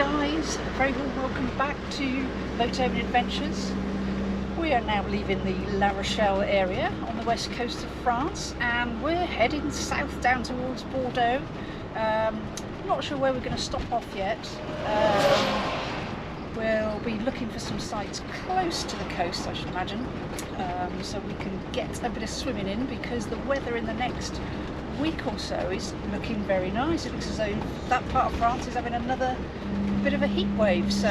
guys, very warm welcome back to Motorhoming Adventures. We are now leaving the La Rochelle area on the west coast of France and we're heading south down towards Bordeaux. Not sure where we're going to stop off yet. We'll be looking for some sites close to the coast, I should imagine, so we can get a bit of swimming in, because the weather in the next week or so is looking very nice. It looks as though that part of France is having another bit of a heat wave, so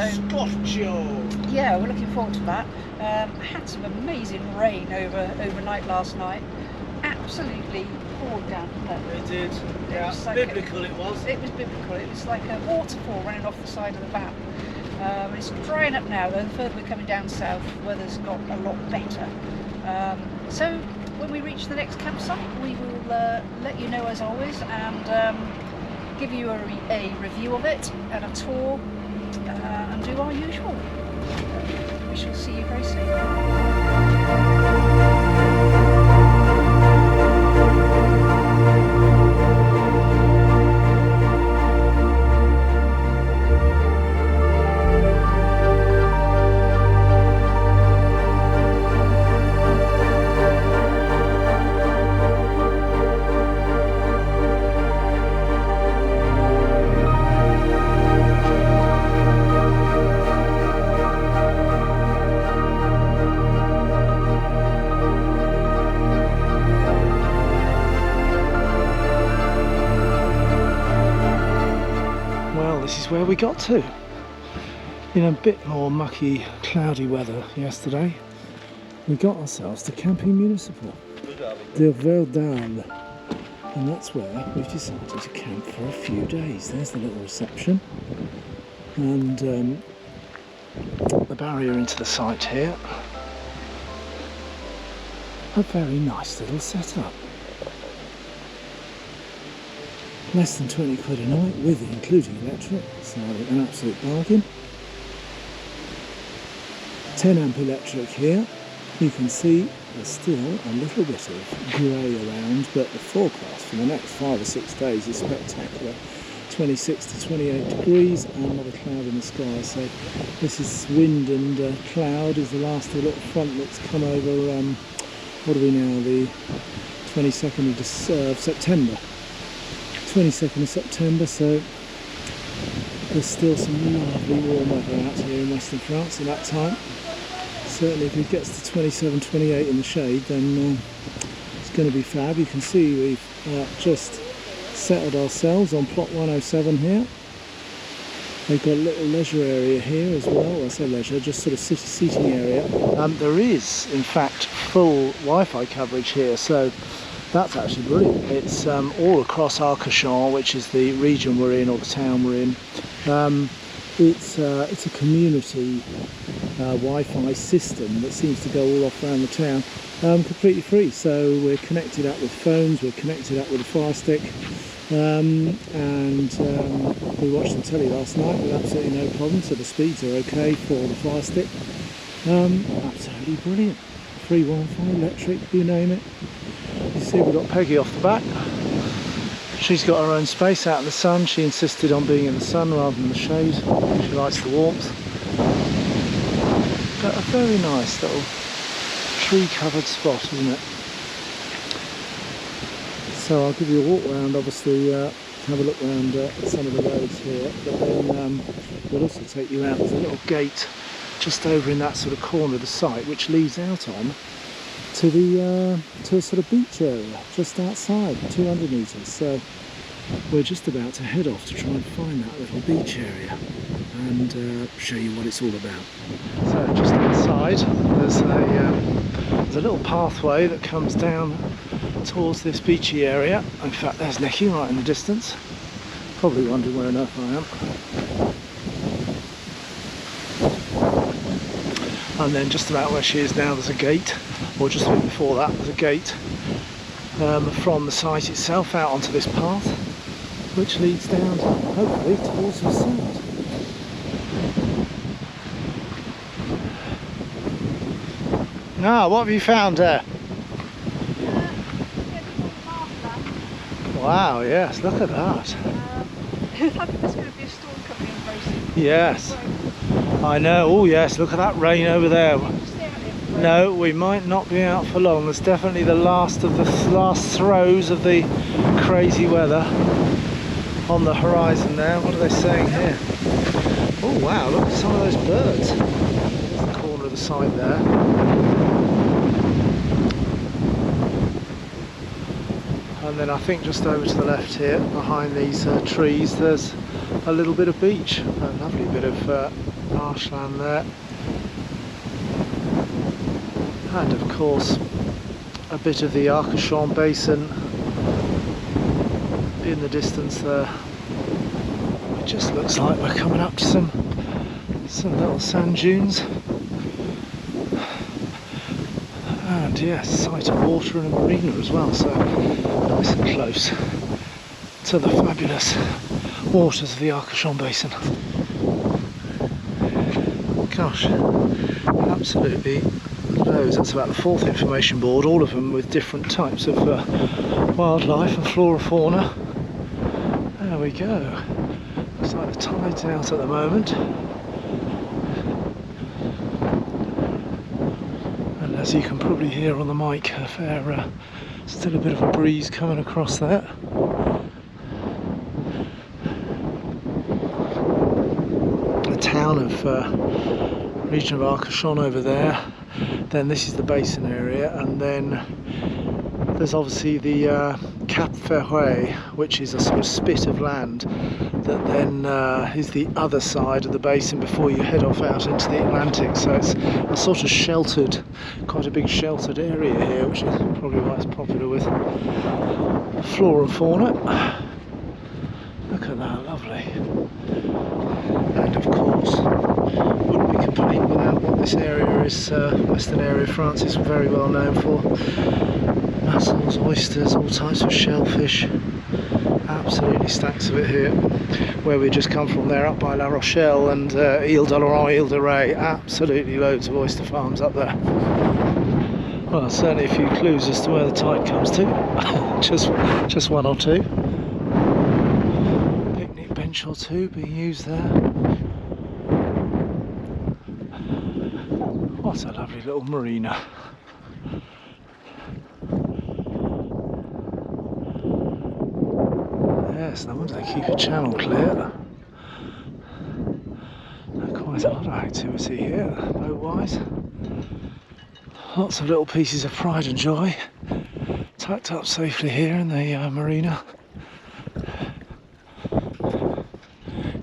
yeah, we're looking forward to that. Had some amazing rain overnight last night. Absolutely poured down. It did. Yeah, like biblical it was. It was biblical. It was like a waterfall running off the side of the van. It's drying up now though. The further we're coming down south, the weather's got a lot better. So when we reach the next campsite, we will let you know as always, and give you a review of it and a tour, and do our usual. We shall see you very soon. This is where we got to. In a bit more mucky, cloudy weather yesterday, we got ourselves to Camping Municipale De Verdalles, and that's where we've decided to camp for a few days. There's the little reception, and the barrier into the site here. A very nice little setup. Less than 20 quid a night, with including electric, so an absolute bargain. 10 amp electric here. You can see there's still a little bit of grey around, but the forecast for the next 5 or 6 days is spectacular. 26 to 28 degrees and not a cloud in the sky, so this is wind and cloud is the last little front that's come over, what are we now, the 22nd of September. 22nd of September, so there's still some lovely warm weather out here in western France at that time. Certainly if it gets to 27, 28 in the shade, then it's going to be fab. You can see we've just settled ourselves on plot 107 here. They've got a little leisure area here as well. I say leisure, just sort of seating area. There is in fact full Wi-Fi coverage here, so that's actually brilliant. It's all across Arcachon, which is the region we're in, or the town we're in. It's a community Wi-Fi system that seems to go all off around the town, completely free. So we're connected up with phones, we're connected up with a Fire Stick, and we watched the telly last night with absolutely no problem, so the speeds are okay for the Fire Stick. Absolutely brilliant. Free Wi-Fi, electric, you name it. You see we've got Peggy off the back. She's got her own space out in the sun. She insisted on being in the sun rather than the shade. She likes the warmth. But a very nice little tree covered spot, isn't it? So I'll give you a walk round, obviously have a look around some of the roads here, but then we'll also take you out. There's a little gate just over in that sort of corner of the site which leads out on to a sort of beach area just outside, 200 metres. So we're just about to head off to try and find that little beach area and show you what it's all about. So just outside there's a little pathway that comes down towards this beachy area. In fact, there's Nicky right in the distance, probably wondering where on earth I am. And then just about where she is now there's a gate, or just a bit before that there's a gate from the site itself out onto this path, which leads down hopefully towards the side. Now, what have you found there? Wow, yes, look at that. I think there's going to be a storm coming in very soon. Yes, I know. Oh yes, look at that rain over there. No, we might not be out for long. There's definitely the last throes of the crazy weather on the horizon now. What are they saying here? Oh wow, look at some of those birds. There's the corner of the site there. And then I think just over to the left here, behind these trees, there's a little bit of beach. A lovely bit of marshland there. And of course, a bit of the Arcachon Basin in the distance there. It just looks like we're coming up to some little sand dunes. And yes, sight of water and a marina as well, so nice and close to the fabulous waters of the Arcachon Basin. Gosh, absolutely loads. That's about the 4th information board, all of them with different types of wildlife and flora fauna. There we go. Looks like the tide's out at the moment. And as you can probably hear on the mic, still a bit of a breeze coming across there. The town of region of Arcachon over there. Then this is the basin area, and then there's obviously the Cap Ferret, which is a sort of spit of land that then is the other side of the basin before you head off out into the Atlantic. So it's a sort of sheltered, quite a big sheltered area here, which is probably why it's popular with flora and fauna. Look at that, lovely. And of course, wouldn't be complete without what this area is, western area of France is very well known for. Mussels, oysters, all types of shellfish. Absolutely stacks of it here. Where we just come from there, up by La Rochelle and Ile de Laurent, Ile de Ré. Absolutely loads of oyster farms up there. Well, certainly a few clues as to where the tide comes to. just one or two. Picnic bench or two being used there. What a lovely little marina. Yes, no wonder they keep a channel clear. Quite a lot of activity here, boat-wise. Lots of little pieces of pride and joy tucked up safely here in the marina.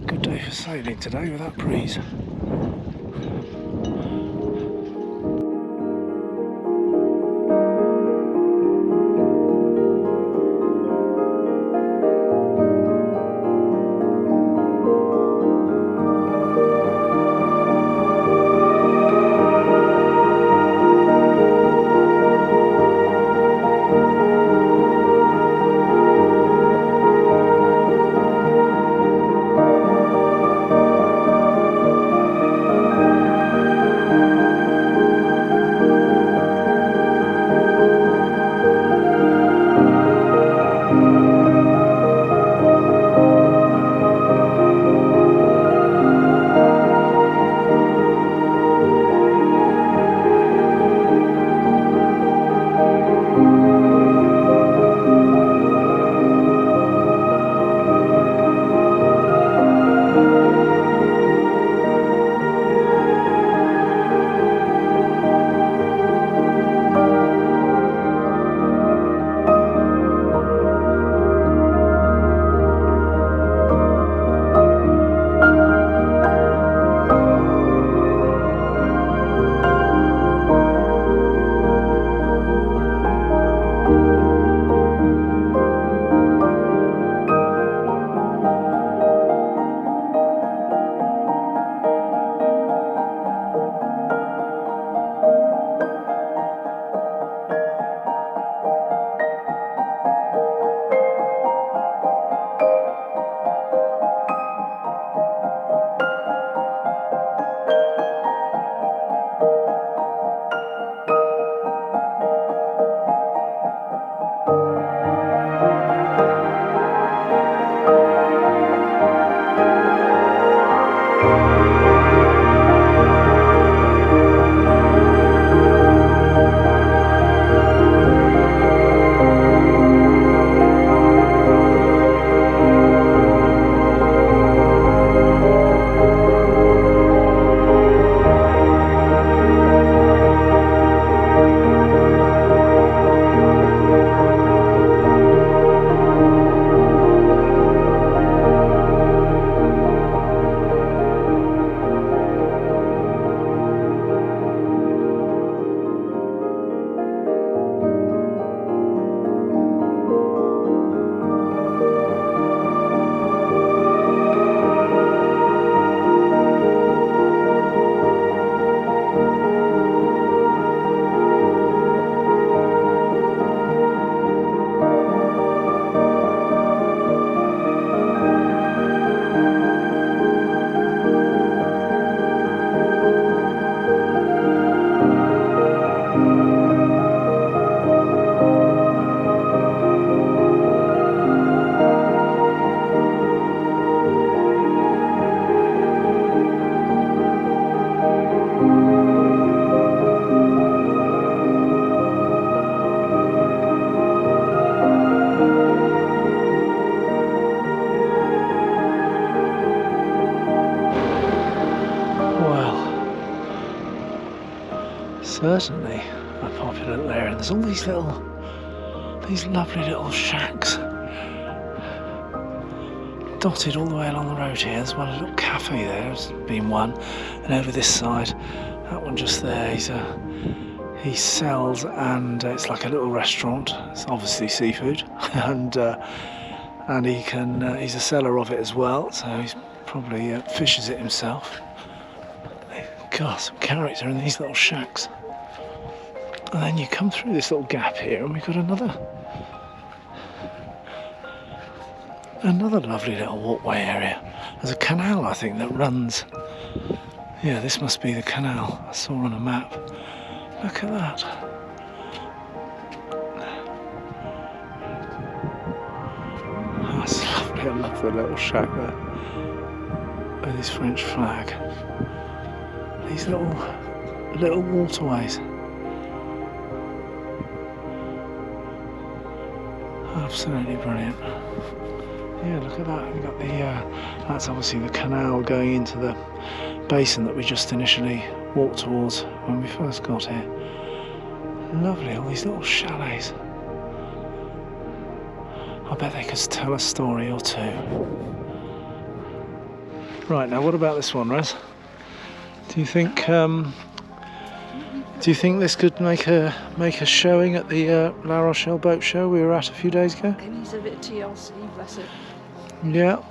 Good day for sailing today with that breeze. certainly a popular little area. There's all these lovely little shacks dotted all the way along the road here. There's one little cafe there, there's been one, and over this side, that one just there, he sells, and it's like a little restaurant. It's obviously seafood, and he's a seller of it as well, so he's probably fishes it himself. God, some character in these little shacks. And then you come through this little gap here, and we've got another lovely little walkway area. There's a canal, I think, that runs. Yeah, this must be the canal I saw on a map. Look at that. Oh, it's lovely. I love the little shack there with his French flag. These little waterways. Absolutely brilliant. Yeah, look at that. We've got that's obviously the canal going into the basin that we just initially walked towards when we first got here. Lovely, all these little chalets. I bet they could tell a story or two. Right, now what about this one, Raz? Do you think this could make a showing at the La Rochelle boat show we were at a few days ago? It needs a bit of TLC, bless it. Yeah,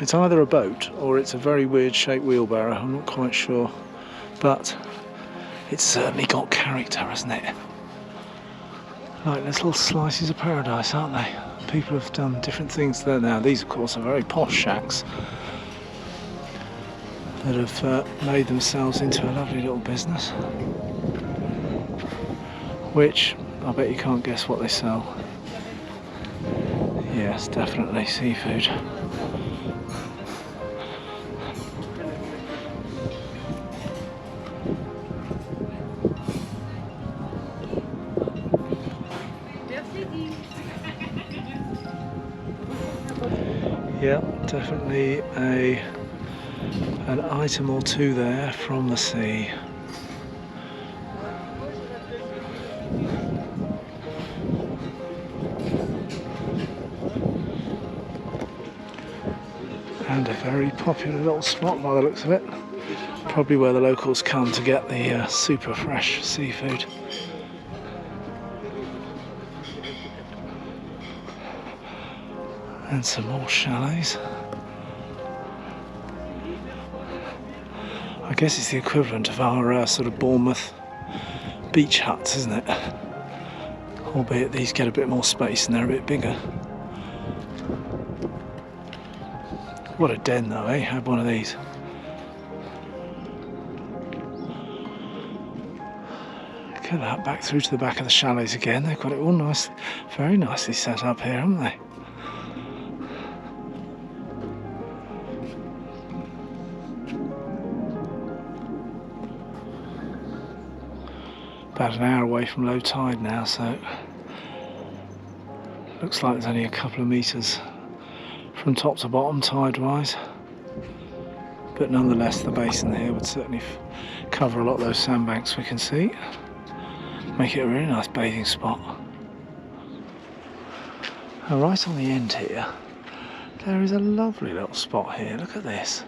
it's either a boat or it's a very weird shaped wheelbarrow, I'm not quite sure, but it's certainly got character, hasn't it? Like little slices of paradise, aren't they? People have done different things there now. These of course are very posh shacks that have made themselves into a lovely little business, which I bet you can't guess what they sell. Yes, definitely seafood. Yeah, definitely an item or two there from the sea. And a very popular little spot by the looks of it. Probably where the locals come to get the super fresh seafood. And some more chalets. I guess it's the equivalent of our sort of Bournemouth beach huts, isn't it? Albeit these get a bit more space and they're a bit bigger. What a den though, eh? Have one of these. Look at that, back through to the back of the chalets again. They've got it all nice, very nicely set up here, haven't they? About an hour away from low tide now, so looks like there's only a couple of metres from top to bottom tide wise, but nonetheless the basin here would certainly cover a lot of those sandbanks we can see, make it a really nice bathing spot. And right on the end here there is a lovely little spot here. Look at this.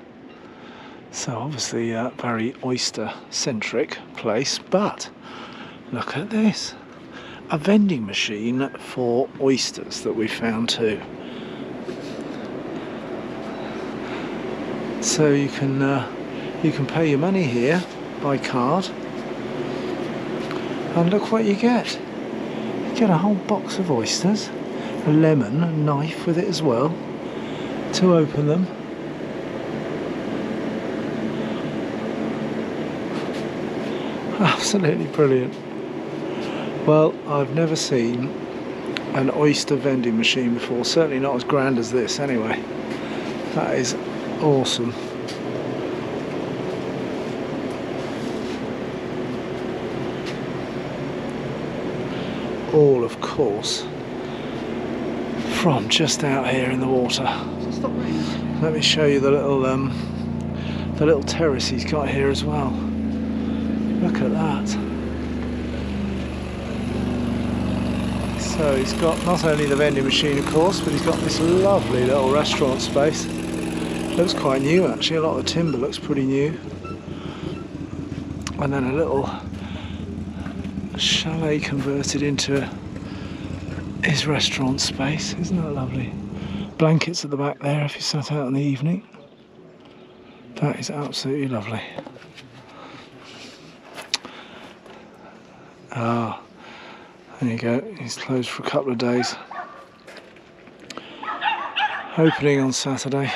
So obviously a very oyster centric place, but look at this, a vending machine for oysters that we found too. So you can pay your money here by card, and look what you get. You get a whole box of oysters, a lemon, a knife with it as well to open them. Absolutely brilliant. Well, I've never seen an oyster vending machine before, certainly not as grand as this anyway. That is awesome. All, of course, from just out here in the water. Let me show you the little terrace he's got here as well. Look at that. So he's got not only the vending machine of course, but he's got this lovely little restaurant space. Looks quite new actually, a lot of the timber looks pretty new. And then a little chalet converted into his restaurant space. Isn't that lovely? Blankets at the back there if you sat out in the evening. That is absolutely lovely. Ah, there you go. He's closed for a couple of days. Opening on Saturday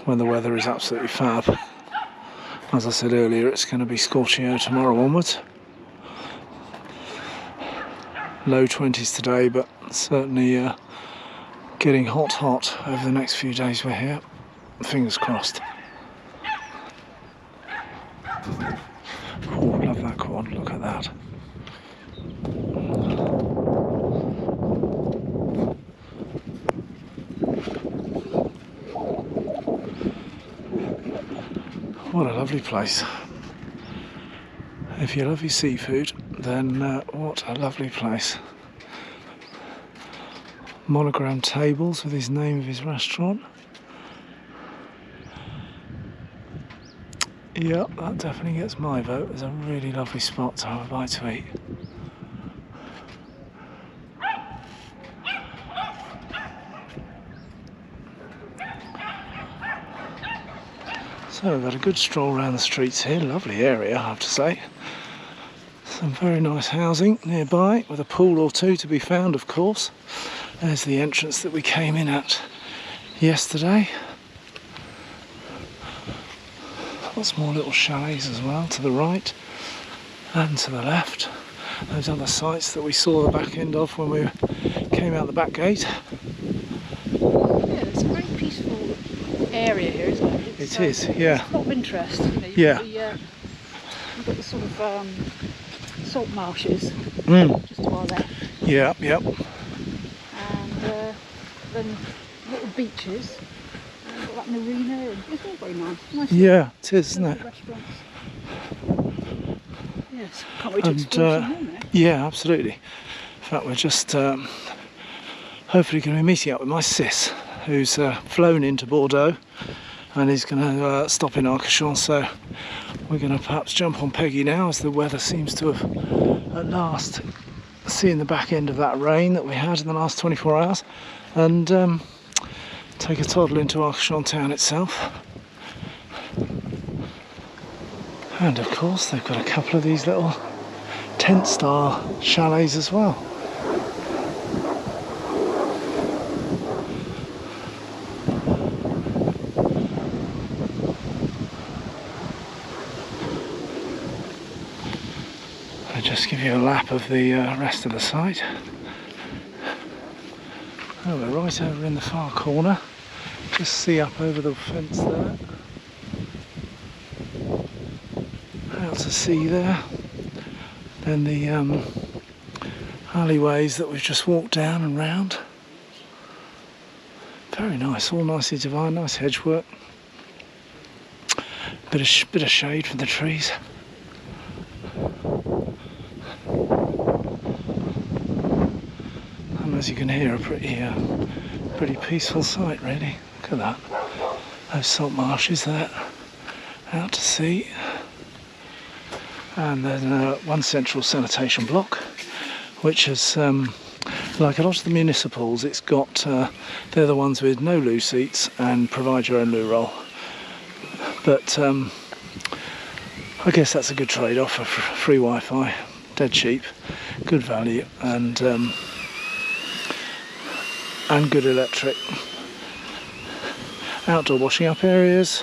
when the weather is absolutely fab. As I said earlier, it's going to be scorching out tomorrow onwards. Low 20s today, but certainly getting hot over the next few days we're here. Fingers crossed. Oh, love that quad, look at that. What a lovely place. If you love your seafood, then what a lovely place. Monogram tables with his name of his restaurant. Yeah, that definitely gets my vote. It's a really lovely spot to have a bite to eat. So we've had a good stroll around the streets here. Lovely area, I have to say. Some very nice housing nearby with a pool or two to be found, of course. There's the entrance that we came in at yesterday. Lots more little chalets as well to the right and to the left. Those other sites that we saw the back end of when we came out the back gate. Yeah, it's a very peaceful area here, isn't it? It is, yeah. It's a lot of interest. You know, Yeah. You've got the sort of salt marshes just to our left. Yeah, yep. And then little beaches. And you've got that marina. And it's all very nice. Yeah, it is, isn't it? Restaurants. Yes, can't wait to explore some more now. Yeah, absolutely. In fact, we're just hopefully going to be meeting up with my sis, who's flown into Bordeaux and is going to stop in Arcachon. So we're going to perhaps jump on Peggy now, as the weather seems to have at last seen the back end of that rain that we had in the last 24 hours, and take a toddle into Arcachon town itself. And of course they've got a couple of these little tent style chalets as well. I'll just give you a lap of the rest of the site. Oh, we're right over in the far corner. Just see up over the fence there. Out to sea there. Then the alleyways that we've just walked down and round. Very nice, all nicely divided, nice hedgework. Bit of shade from the trees. And as you can hear, a pretty peaceful sight really. Look at that. Those salt marshes there, out to sea. And then one central sanitation block, which is like a lot of the municipals, it's got they're the ones with no loo seats and provide your own loo roll. But I guess that's a good trade-off for free Wi-Fi, dead cheap, good value, and good electric. Outdoor washing up areas,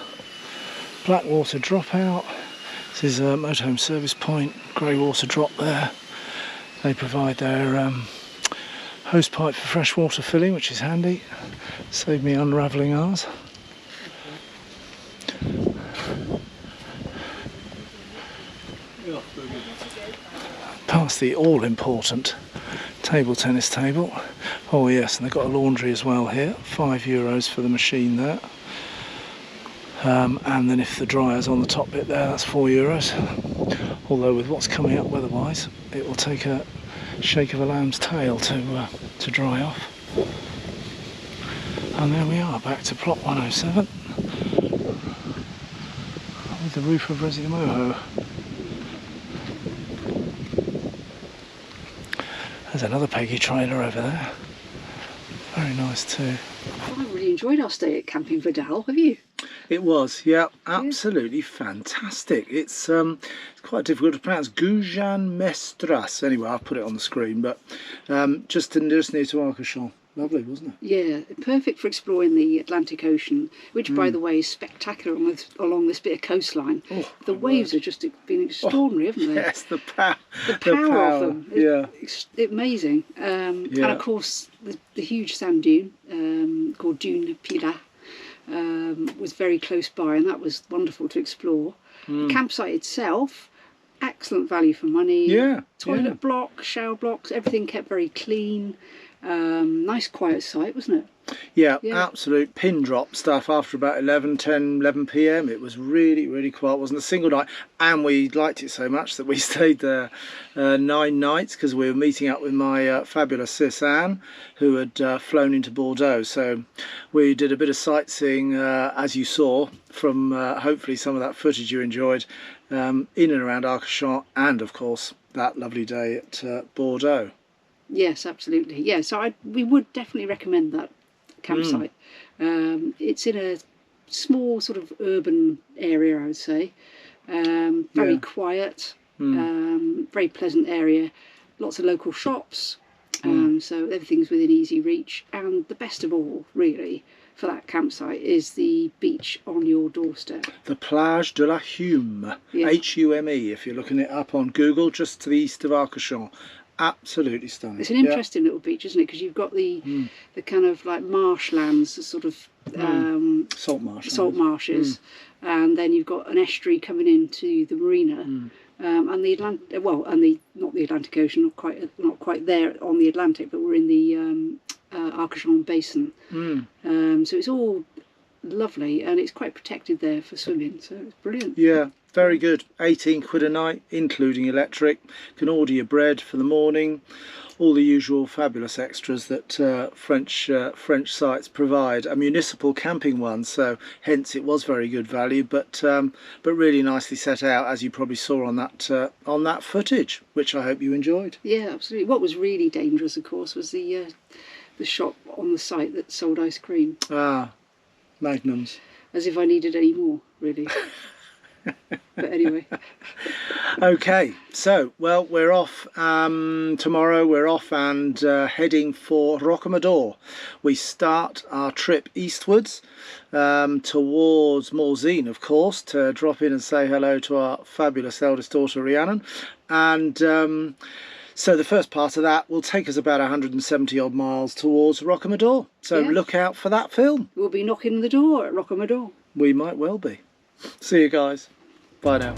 black water dropout. This is a Motorhome service point, grey water drop there. They provide their hose pipe for fresh water filling, which is handy. Saved me unravelling ours. Past the all-important table tennis table. Oh yes, and they've got a laundry as well here. €5 for the machine there. And then if the dryer's on the top bit there, that's €4. Although with what's coming up weather-wise, it will take a shake of a lamb's tail to dry off. And there we are, back to plot 107 with the roof of Resi Moho. There's another Peggy trailer over there. Very nice too. I really enjoyed our stay at Camping Vidal, have you? It was, yeah, absolutely fantastic. It's quite difficult to pronounce. Gujan-Mestras. Anyway, I've put it on the screen, but just near to Arcachon. Lovely, wasn't it? Yeah, perfect for exploring the Atlantic Ocean, which, by the way, is spectacular along this bit of coastline. Oh, the waves have just been extraordinary, haven't they? Yes, the power of them. Yeah. It's amazing. And of course, the huge sand dune called Dune Pila was very close by, and that was wonderful to explore. The campsite itself, excellent value for money. Yeah. Toilet block, shower blocks, everything kept very clean. Nice quiet site, wasn't it? Yeah, absolute pin drop stuff after about 11 p.m. It was really, really quiet. It wasn't a single night, and we liked it so much that we stayed there 9 nights because we were meeting up with my fabulous sis Anne, who had flown into Bordeaux. So we did a bit of sightseeing, as you saw from hopefully some of that footage you enjoyed, in and around Arcachon, and of course that lovely day at Bordeaux. Yes, absolutely. Yeah, so we would definitely recommend that campsite. It's in a small sort of urban area, I would say. Very quiet, very pleasant area. Lots of local shops, so everything's within easy reach. And the best of all, really, for that campsite is the beach on your doorstep. The Plage de la Hume, Hume, if you're looking it up on Google, just to the east of Arcachon. Absolutely stunning. It's an interesting little beach, isn't it? Because you've got the kind of like marshlands, the sort of salt marshes, and then you've got an estuary coming into the marina, and the Atlantic. Well, and not the Atlantic Ocean, not quite there on the Atlantic, but we're in the Arcachon Basin. So it's all lovely, and it's quite protected there for swimming. So it's brilliant. Yeah. Very good. 18 quid a night, including electric. Can order your bread for the morning. All the usual fabulous extras that French sites provide. A municipal camping one, so hence it was very good value, but really nicely set out, as you probably saw on that footage, which I hope you enjoyed. Yeah, absolutely. What was really dangerous, of course, was the shop on the site that sold ice cream. Ah, Magnums. As if I needed any more, really. But anyway. Okay, so, well, we're off tomorrow. We're off and heading for Rocamadour. We start our trip eastwards towards Morzine, of course, to drop in and say hello to our fabulous eldest daughter, Rhiannon. And so the first part of that will take us about 170 odd miles towards Rocamadour. So look out for that film. We'll be knocking the door at Rocamadour. We might well be. See you guys. Bye now.